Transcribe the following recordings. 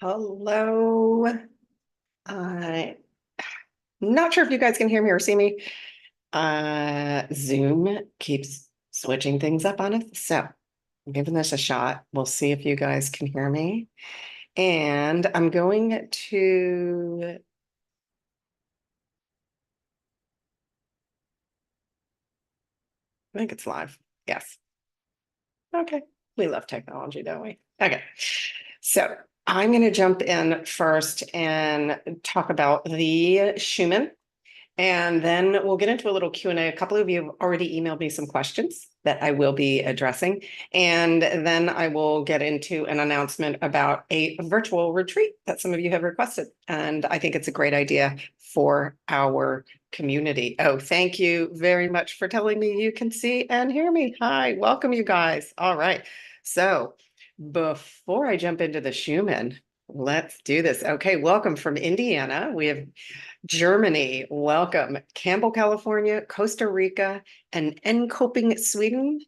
Hello. I'm not sure if you guys can hear me or see me. Zoom keeps switching things up on us. So I'm giving this a shot. We'll see if you guys can hear me. And I'm going to, I think it's live. Yes. Okay. We love technology, don't we? Okay. So I'm going to jump in first and talk about the Schumann. And then we'll get into a little Q&A. A couple of you have already emailed me some questions that I will be addressing. And then I will get into an announcement about a virtual retreat that some of you have requested. And I think it's a great idea for our community. Oh, thank you very much for telling me you can see and hear me. Hi, welcome you guys. All right. So before I jump into the Schumann, let's do this. Okay, welcome from Indiana. We have Germany, welcome. Campbell, California, Costa Rica, and Enkoping, Sweden.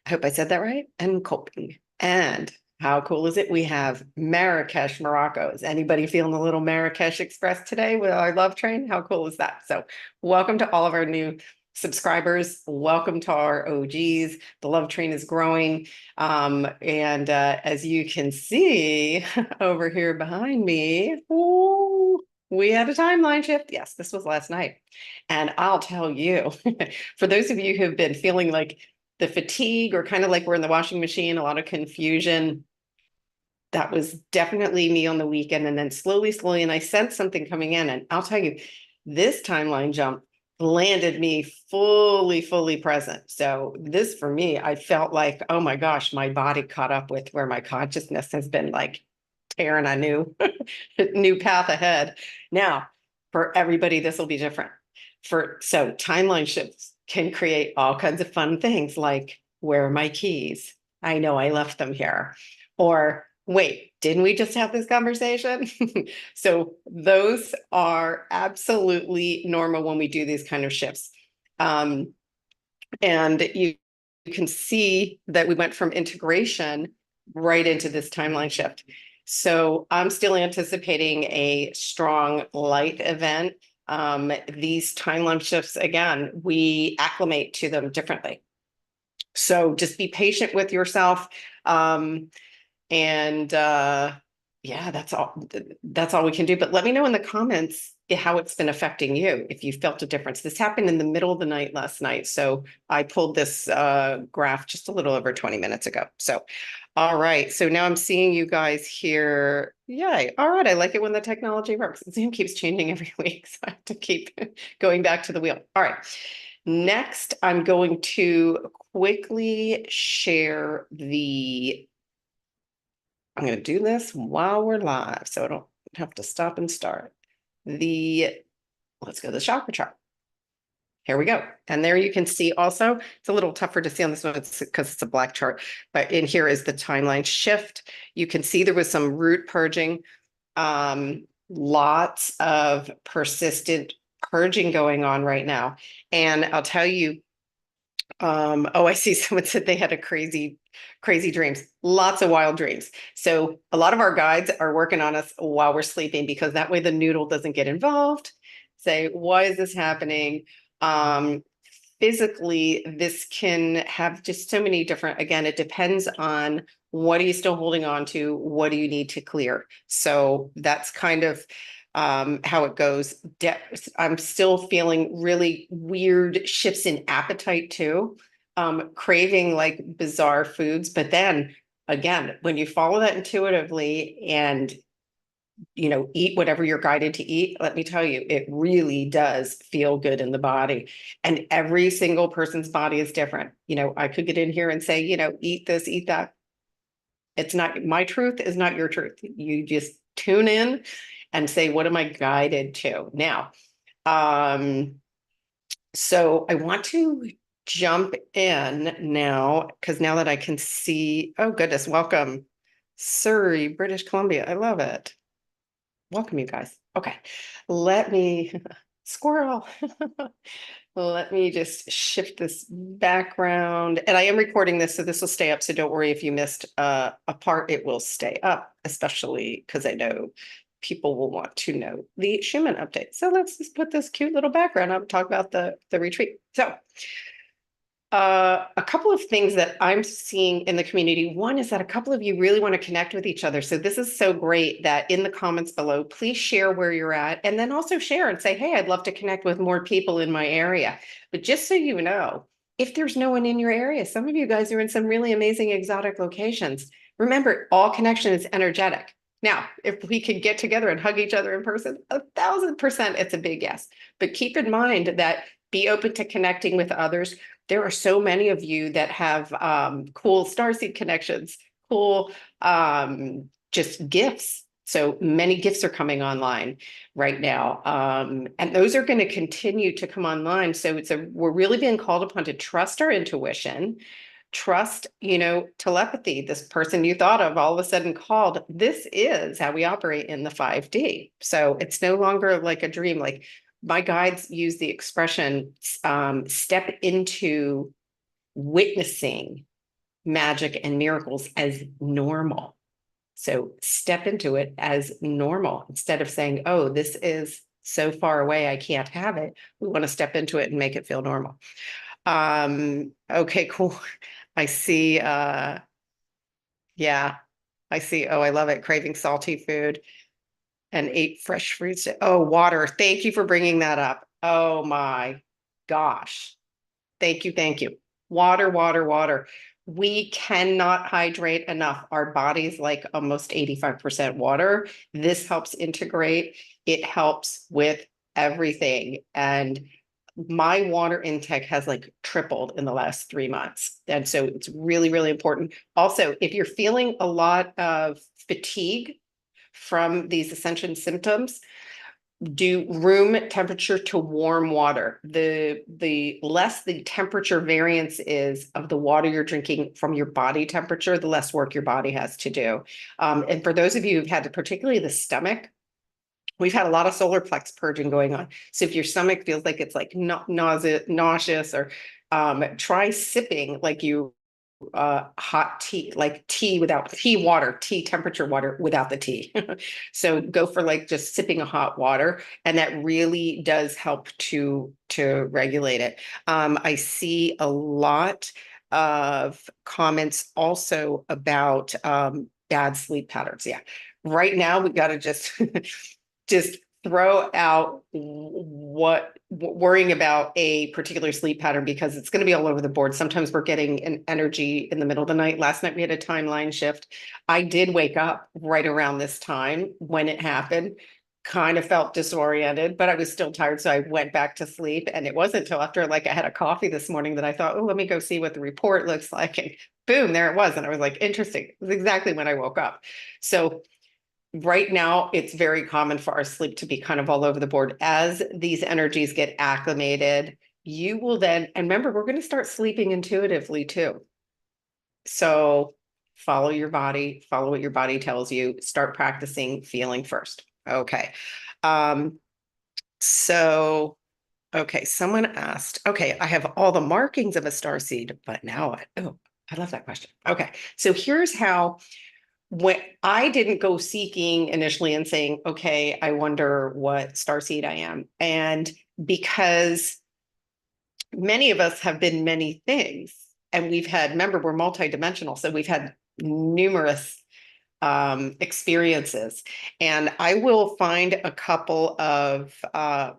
I hope I said that right. Enkoping. And how cool is it? We have Marrakesh, Morocco. Is anybody feeling a little Marrakesh Express today with our love train? How cool is that? So, welcome to all of our new subscribers. Welcome to our OGs. The love train is growing. And as you can see over here behind me, ooh, we had a timeline shift. Yes, this was last night. And I'll tell you, for those of you who've been feeling like the fatigue or kind of like we're in the washing machine, a lot of confusion, that was definitely me on the weekend. And then slowly, and I sensed something coming in. And I'll tell you, this timeline jump landed me fully present. So this for me, I felt like, oh my gosh, my body caught up with where my consciousness has been like tearing a new path ahead. Now, for everybody, this will be different. So timeline shifts can create all kinds of fun things like where are my keys? I know I left them here. Or wait, didn't we just have this conversation? So those are absolutely normal when we do these kind of shifts. And you can see that we went from integration right into this timeline shift. So I'm still anticipating a strong light event. These timeline shifts, again, we acclimate to them differently. So just be patient with yourself. And yeah, that's all we can do. But let me know in the comments how it's been affecting you, if you felt a difference. This happened in the middle of the night last night. So I pulled this graph just a little over 20 minutes ago. So, all right. So now I'm seeing you guys here. Yay. All right. I like it when the technology works. Zoom keeps changing every week. So I have to keep going back to the wheel. All right. Next, I'm going to quickly share I'm going to do this while we're live, so I don't have to stop and start. Let's go to the chakra chart. Here we go. And there you can see also, it's a little tougher to see on this one because it's a black chart, but in here is the timeline shift. You can see there was some root purging, lots of persistent purging going on right now. And I'll tell you, oh, I see someone said they had a crazy dreams, lots of wild dreams. So a lot of our guides are working on us while we're sleeping because that way the noodle doesn't get involved. Say, why is this happening? Physically, this can have just so many different, again, it depends on what are you still holding on to? What do you need to clear? So that's kind of how it goes. I'm still feeling really weird shifts in appetite too, craving like bizarre foods. But then again, when you follow that intuitively and eat whatever you're guided to eat, let me tell you, it really does feel good in the body. And every single person's body is different. I could get in here and say, eat this, eat that. It's not, my truth is not your truth. You just tune in and say, what am I guided to? Now, so I want to jump in now, because now that I can see, oh goodness, welcome, Surrey, British Columbia. I love it. Welcome, you guys. Okay, let me squirrel. Let me just shift this background. And I am recording this, so this will stay up. So don't worry if you missed a part, it will stay up, especially because I know people will want to know the Schumann update. So let's just put this cute little background up and talk about the retreat. So a couple of things that I'm seeing in the community. One is that a couple of you really want to connect with each other. So this is so great that in the comments below, please share where you're at, and then also share and say, hey, I'd love to connect with more people in my area. But just so you know, if there's no one in your area, some of you guys are in some really amazing exotic locations. Remember, all connection is energetic. Now, if we could get together and hug each other in person, 1000% it's a big yes. But keep in mind that be open to connecting with others. There are so many of you that have cool starseed connections, cool just gifts. So many gifts are coming online right now. And those are going to continue to come online. So we're really being called upon to trust our intuition, trust, telepathy. This person you thought of all of a sudden called. This is how we operate in the 5D. So it's no longer like a dream. Like, my guides use the expression, step into witnessing magic and miracles as normal. So step into it as normal instead of saying, oh, this is so far away, I can't have it. We want to step into it and make it feel normal. Okay, cool. I see. Yeah, I see. Oh, I love it. Craving salty food. And ate fresh fruits. Oh, water. Thank you for bringing that up. Oh my gosh. Thank you. Thank you. Water, water, water. We cannot hydrate enough. Our body's like almost 85% water. This helps integrate. It helps with everything. And my water intake has like tripled in the last 3 months. And so it's really, really important. Also, if you're feeling a lot of fatigue from these ascension symptoms, do room temperature to warm water. The less the temperature variance is of the water you're drinking from your body temperature, the less work your body has to do. And for those of you who've had particularly the stomach, we've had a lot of solar plex purging going on. So if your stomach feels like it's like nauseous, or try sipping like you hot tea, like tea without tea temperature water without the tea. So go for like just sipping a hot water, and that really does help to regulate it. I see a lot of comments also about bad sleep patterns. Yeah, right now we got to just just throw out worrying about a particular sleep pattern, because it's going to be all over the board. Sometimes we're getting an energy in the middle of the night. Last night we had a timeline shift. I did wake up right around this time when it happened, kind of felt disoriented, but I was still tired. So I went back to sleep. And it wasn't until after like I had a coffee this morning that I thought, oh, let me go see what the report looks like. And boom, there it was. And I was like, interesting. It was exactly when I woke up. So right now, it's very common for our sleep to be kind of all over the board. As these energies get acclimated, you will then, and remember, we're going to start sleeping intuitively too. So follow your body, follow what your body tells you, start practicing feeling first. Okay. So, okay, someone asked, okay, I have all the markings of a starseed, but now what? Oh, I love that question. Okay, so here's how. When I didn't go seeking initially and saying, okay, I wonder what starseed I am. And because many of us have been many things, and we've had, remember, we're multidimensional. So we've had numerous experiences. And I will find a couple of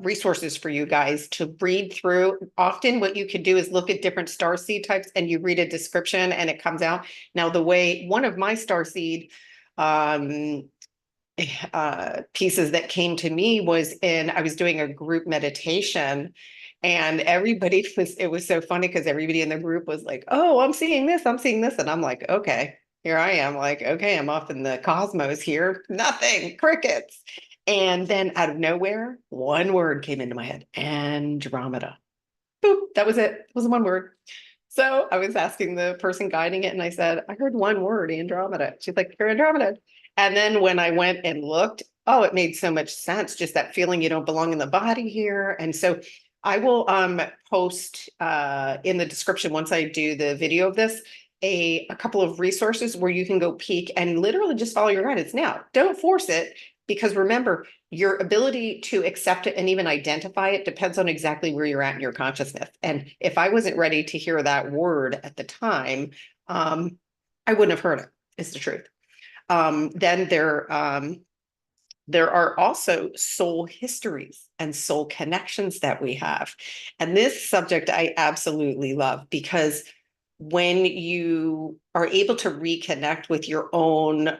resources for you guys to read through. Often what you can do is look at different starseed types and you read a description and it comes out. Now, the way one of my starseed pieces that came to me was I was doing a group meditation, and it was so funny because everybody in the group was like, oh, I'm seeing this. And I'm like, okay, here I am, like, okay, I'm off in the cosmos here. Nothing, crickets. And then out of nowhere, one word came into my head: Andromeda. Boop, that was it. It was one word. So I was asking the person guiding it, and I said, I heard one word, Andromeda. She's like, you're Andromeda. And then when I went and looked, Oh, it made so much sense. Just that feeling you don't belong in the body here. And so I will post in the description once I do the video of this, a couple of resources where you can go peek and literally just follow your guidance. Now, don't force it, because remember, your ability to accept it and even identify it depends on exactly where you're at in your consciousness. And if I wasn't ready to hear that word at the time, I wouldn't have heard it, is the truth. Then there are also soul histories and soul connections that we have. And this subject I absolutely love, because when you are able to reconnect with your own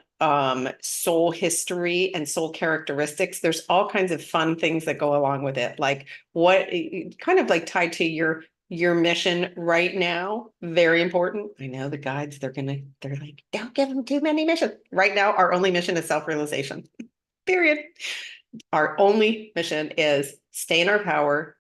soul history and soul characteristics, there's all kinds of fun things that go along with it. Like what kind of like tied to your mission right now. Very important. I know the guides, they're like, don't give them too many missions. Right now, our only mission is self-realization. Period. Our only mission is stay in our power,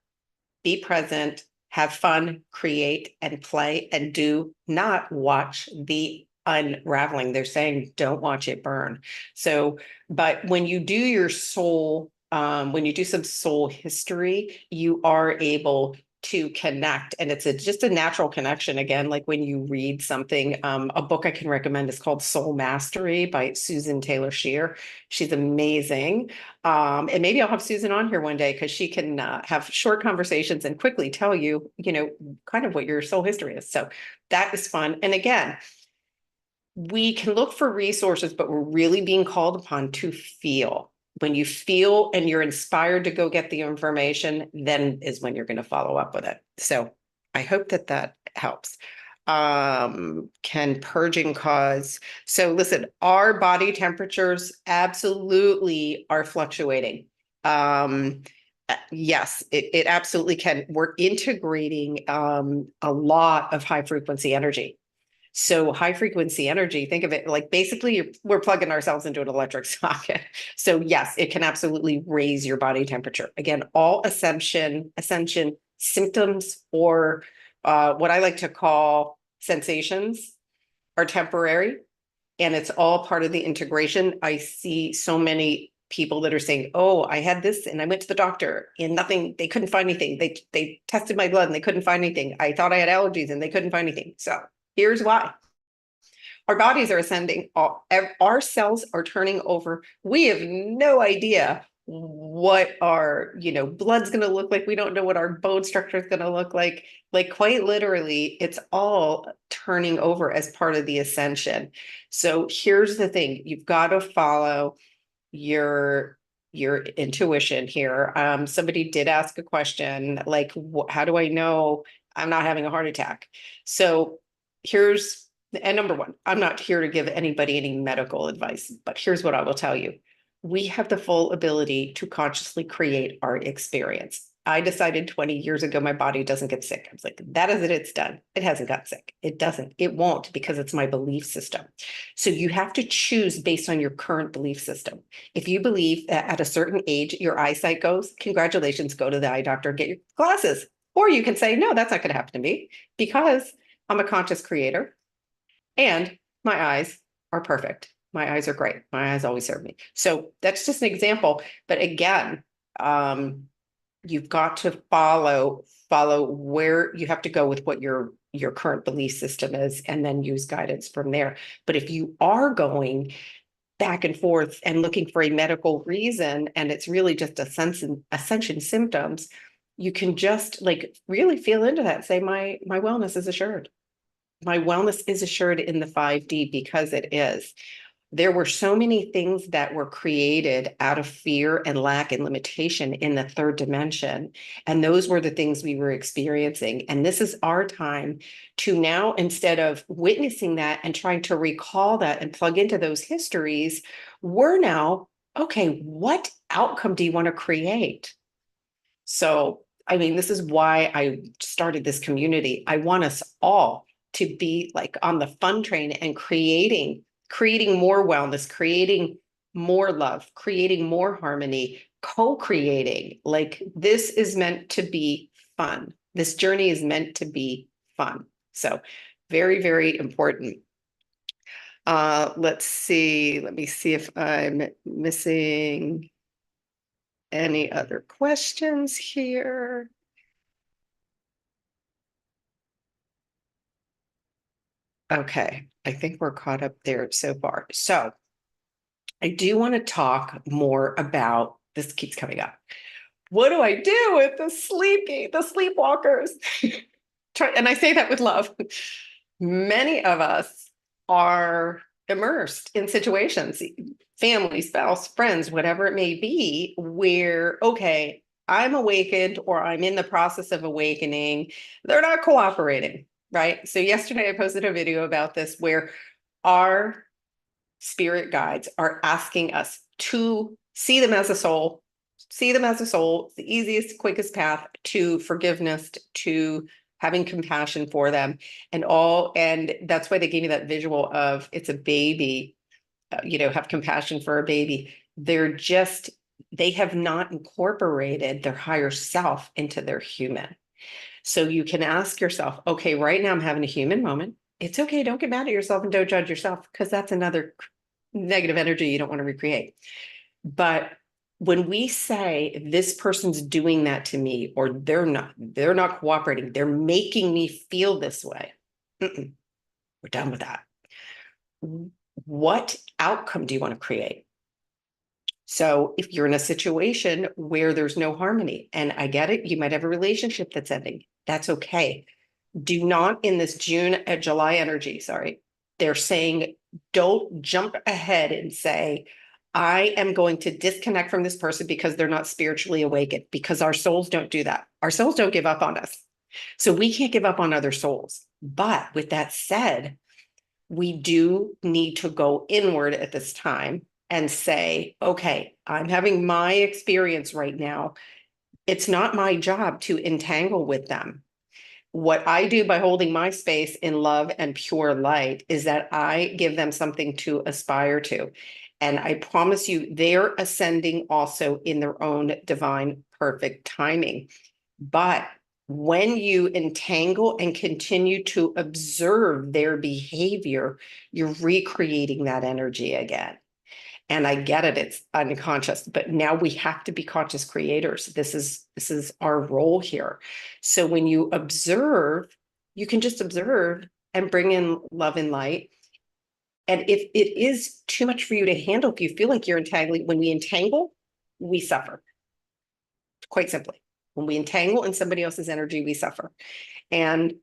be present, have fun, create and play, and do not watch the unraveling. They're saying don't watch it burn. So, but when you do your soul, when you do some soul history, you are able to connect, and it's just a natural connection. Again, like when you read something, a book I can recommend is called Soul Mastery by Susan Taylor Shear. She's amazing. And maybe I'll have Susan on here one day, because she can have short conversations and quickly tell you, kind of what your soul history is. So that is fun. And again, we can look for resources, but we're really being called upon to feel. When you feel and you're inspired to go get the information, then is when you're going to follow up with it. So I hope that helps. Can purging cause? So listen, our body temperatures absolutely are fluctuating. Yes, it absolutely can. We're integrating a lot of high frequency energy. So high frequency energy, think of it like basically we're plugging ourselves into an electric socket. So yes, it can absolutely raise your body temperature. Again, all ascension symptoms, or what I like to call sensations, are temporary, and it's all part of the integration. I see so many people that are saying, oh, I had this and I went to the doctor and nothing, they couldn't find anything. They tested my blood and they couldn't find anything. I thought I had allergies and they couldn't find anything. So here's why. Our bodies are ascending. Our cells are turning over. We have no idea what our, blood's going to look like. We don't know what our bone structure is going to look like. Like quite literally, it's all turning over as part of the ascension. So here's the thing. You've got to follow your intuition here. Somebody did ask a question like, how do I know I'm not having a heart attack? So and number one, I'm not here to give anybody any medical advice, but here's what I will tell you. We have the full ability to consciously create our experience. I decided 20 years ago, my body doesn't get sick. I was like, that is it, it's done. It hasn't got sick. It doesn't, it won't, because it's my belief system. So you have to choose based on your current belief system. If you believe that at a certain age, your eyesight goes, congratulations, go to the eye doctor, get your glasses. Or you can say, no, that's not going to happen to me, because I'm a conscious creator and my eyes are perfect. My eyes are great. My eyes always serve me. So that's just an example. But again, you've got to follow where you have to go with what your current belief system is, and then use guidance from there. But if you are going back and forth and looking for a medical reason, and it's really just ascension symptoms, you can just like really feel into that. Say, my wellness is assured. My wellness is assured in the 5D, because it is. There were so many things that were created out of fear and lack and limitation in the third dimension. And those were the things we were experiencing. And this is our time to now, instead of witnessing that and trying to recall that and plug into those histories, we're now, okay, what outcome do you want to create? So, I mean, this is why I started this community. I want us all to be like on the fun train and creating more wellness, creating more love, creating more harmony, co-creating. Like this is meant to be fun. This journey is meant to be fun. So very, very important. Let's see. Let me see if I'm missing any other questions here. Okay, I think we're caught up there so far. So I do want to talk more about this keeps coming up. What do I do with the sleepwalkers? And I say that with love. Many of us are immersed in situations, family, spouse, friends, whatever it may be, where, okay, I'm awakened or I'm in the process of awakening. They're not cooperating, right? So yesterday I posted a video about this where our spirit guides are asking us to see them as a soul, see them as a soul. It's the easiest, quickest path to forgiveness, to having compassion for them and all. And that's why they gave me that visual of it's a baby, have compassion for a baby. They have not incorporated their higher self into their human. So you can ask yourself, okay, right now I'm having a human moment. It's okay. Don't get mad at yourself and don't judge yourself because that's another negative energy you don't want to recreate. But when we say this person's doing that to me or they're not cooperating, they're making me feel this way. We're done with that. What outcome do you want to create? So if you're in a situation where there's no harmony, and I get it, you might have a relationship that's ending. That's okay. Do not in this July energy, sorry, they're saying don't jump ahead and say, I am going to disconnect from this person because they're not spiritually awakened, because our souls don't do that. Our souls don't give up on us. So we can't give up on other souls. But with that said, we do need to go inward at this time and say, okay, I'm having my experience right now. It's not my job to entangle with them. What I do by holding my space in love and pure light is that I give them something to aspire to. And I promise you, they're ascending also in their own divine, perfect timing. But when you entangle and continue to observe their behavior, you're recreating that energy again. And I get it, it's unconscious, but now we have to be conscious creators. This is our role here. So when you observe, you can just observe and bring in love and light. And if it is too much for you to handle, if you feel like you're entangling, when we entangle, we suffer. Quite simply. When we entangle in somebody else's energy, we suffer. And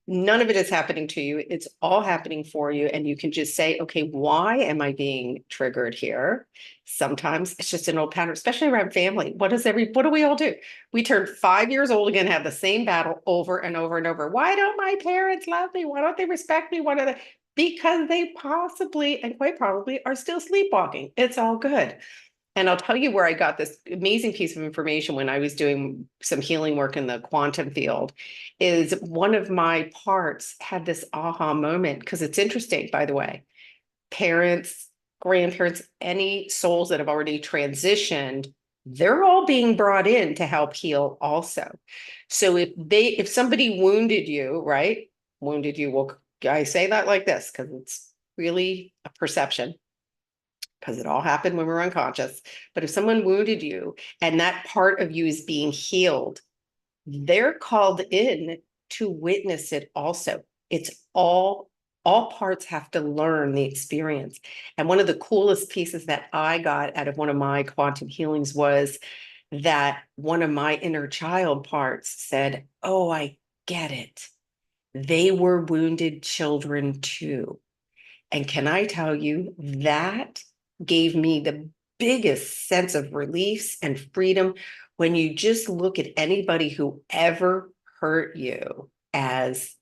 none of it is happening to you. It's all happening for you. And you can just say, okay, why am I being triggered here? Sometimes it's just an old pattern, especially around family. What do we all do? We turn 5 years old again, have the same battle over and over and over. Why don't my parents love me? Why don't they respect me? What are they? Because they possibly and quite probably are still sleepwalking. It's all good. And I'll tell you where I got this amazing piece of information when I was doing some healing work in the quantum field is one of my parts had this aha moment because it's interesting, by the way, parents, grandparents, any souls that have already transitioned, they're all being brought in to help heal also. So if somebody wounded you, right? Wounded you, well, I say that like this because it's really a perception because it all happened when we were unconscious. But if someone wounded you and that part of you is being healed, they're called in to witness it also. It's all parts have to learn the experience. And one of the coolest pieces that I got out of one of my quantum healings was that one of my inner child parts said, oh, I get it. They were wounded children too. And can I tell you, that gave me the biggest sense of release and freedom when you just look at anybody who ever hurt you as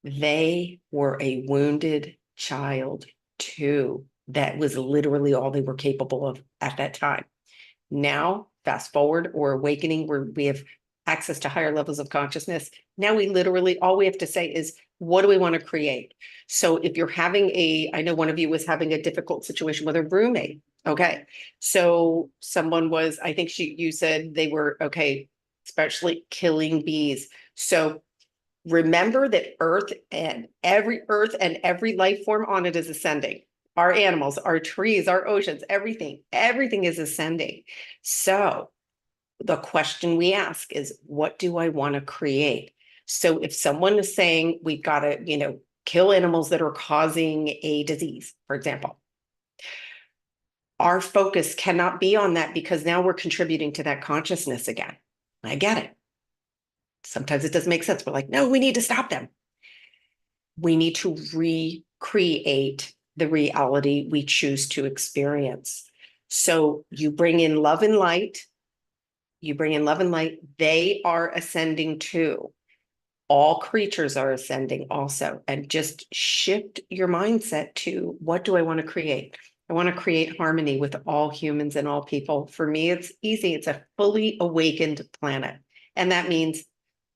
they were a wounded child too. That was literally all they were capable of at that time. Now, fast forward or awakening, where we have access to higher levels of consciousness. Now we literally, all we have to say is, what do we want to create? So if you're I know one of you was having a difficult situation with a roommate. Okay. So someone was, I think you said they were, okay, especially killing bees. So Remember that Earth and every life form on it is ascending. Our animals, our trees, our oceans, everything is ascending. So the question we ask is, what do I want to create? So if someone is saying we've got to, kill animals that are causing a disease, for example, our focus cannot be on that, because now we're contributing to that consciousness again. I get it. Sometimes it doesn't make sense. We're like, no, we need to stop them. We need to recreate the reality we choose to experience. So you bring in love and light. They are ascending too. All creatures are ascending also. And just shift your mindset to, what do I want to create? I want to create harmony with all humans and all people. For me, it's easy. It's a fully awakened planet. And that means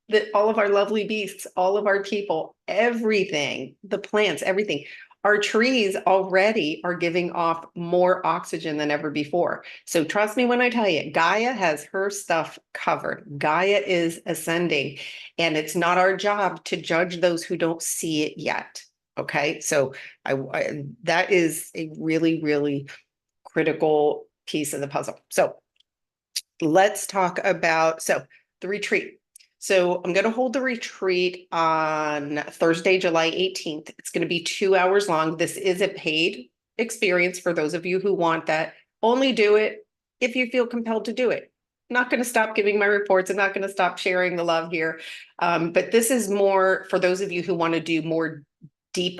that all of our lovely beasts, all of our people, everything, the plants, everything, our trees already are giving off more oxygen than ever before. So trust me when I tell you, Gaia has her stuff covered. Gaia is ascending, and it's not our job to judge those who don't see it yet. Okay, so that is a really, really critical piece of the puzzle. So let's talk about the retreat. So I'm going to hold the retreat on Thursday, July 18th. It's going to be 2 hours long. This is a paid experience for those of you who want that. Only do it if you feel compelled to do it. I'm not going to stop giving my reports. I'm not going to stop sharing the love here. But this is more for those of you who want to do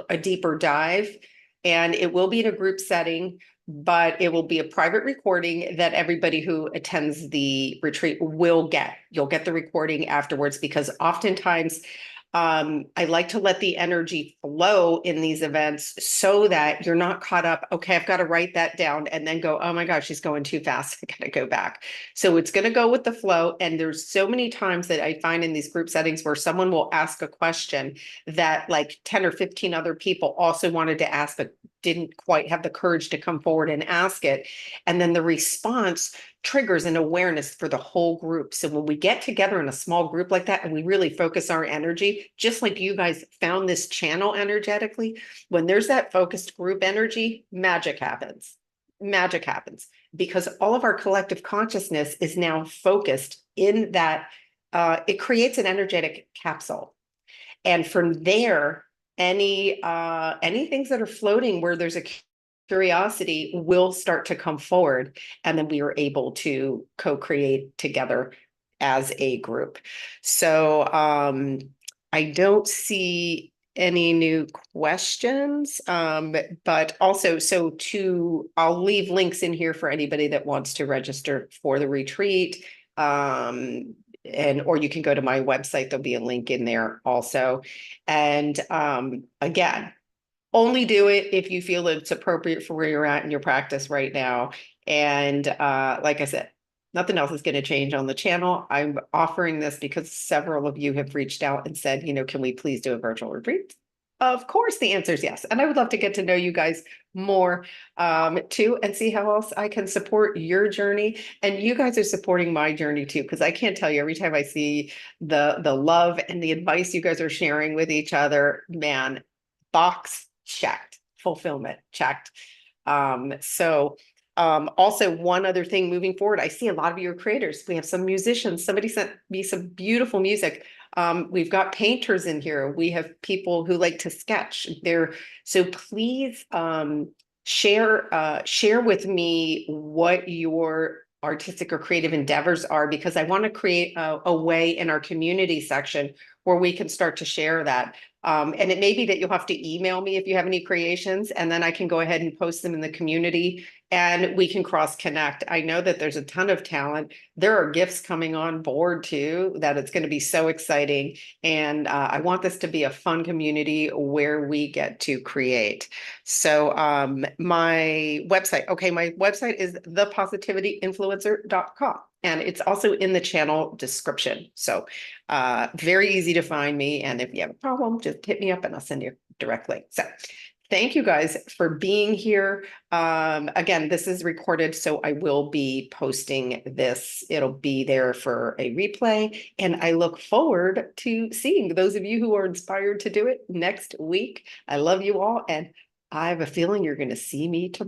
a deeper dive. And it will be in a group setting, but it will be a private recording that everybody who attends the retreat will get. You'll get the recording afterwards, because oftentimes I like to let the energy flow in these events so that you're not caught up. Okay, I've got to write that down and then go, oh my gosh, she's going too fast. I got to go back. So it's going to go with the flow. And there's so many times that I find in these group settings where someone will ask a question that like 10 or 15 other people also wanted to ask, but didn't quite have the courage to come forward and ask it. And then the response triggers an awareness for the whole group. So when we get together in a small group like that and we really focus our energy, just like you guys found this channel energetically, when there's that focused group energy, magic happens. Magic happens because all of our collective consciousness is now focused in that. It creates an energetic capsule. And from there, any things that are floating where there's a curiosity will start to come forward, and then we are able to co-create together as a group. So I don't see any new questions, but also I'll leave links in here for anybody that wants to register for the retreat. Or you can go to my website. There'll be a link in there also. And again, only do it if you feel it's appropriate for where you're at in your practice right now. And like I said, nothing else is going to change on the channel. I'm offering this because several of you have reached out and said, can we please do a virtual retreat? Of course, the answer is yes. And I would love to get to know you guys more too, and see how else I can support your journey. And you guys are supporting my journey too, because I can't tell you, every time I see the love and the advice you guys are sharing with each other, man, box checked, fulfillment checked. Also one other thing moving forward, I see a lot of your creators. We have some musicians. Somebody sent me some beautiful music. We've got painters in here. We have people who like to sketch there. So please share with me what your artistic or creative endeavors are, because I want to create a way in our community section where we can start to share that. And it may be that you'll have to email me if you have any creations, and then I can go ahead and post them in the community and we can cross connect. I know that there's a ton of talent. There are gifts coming on board too, that it's going to be so exciting. And I want this to be a fun community where we get to create. So my website is thepositivityinfluencer.com. And it's also in the channel description. So very easy to find me. And if you have a problem, just hit me up and I'll send you a direct link. So Thank you guys for being here. Again, this is recorded, so I will be posting this. It'll be there for a replay, and I look forward to seeing those of you who are inspired to do it next week. I love you all, and I have a feeling you're going to see me tomorrow.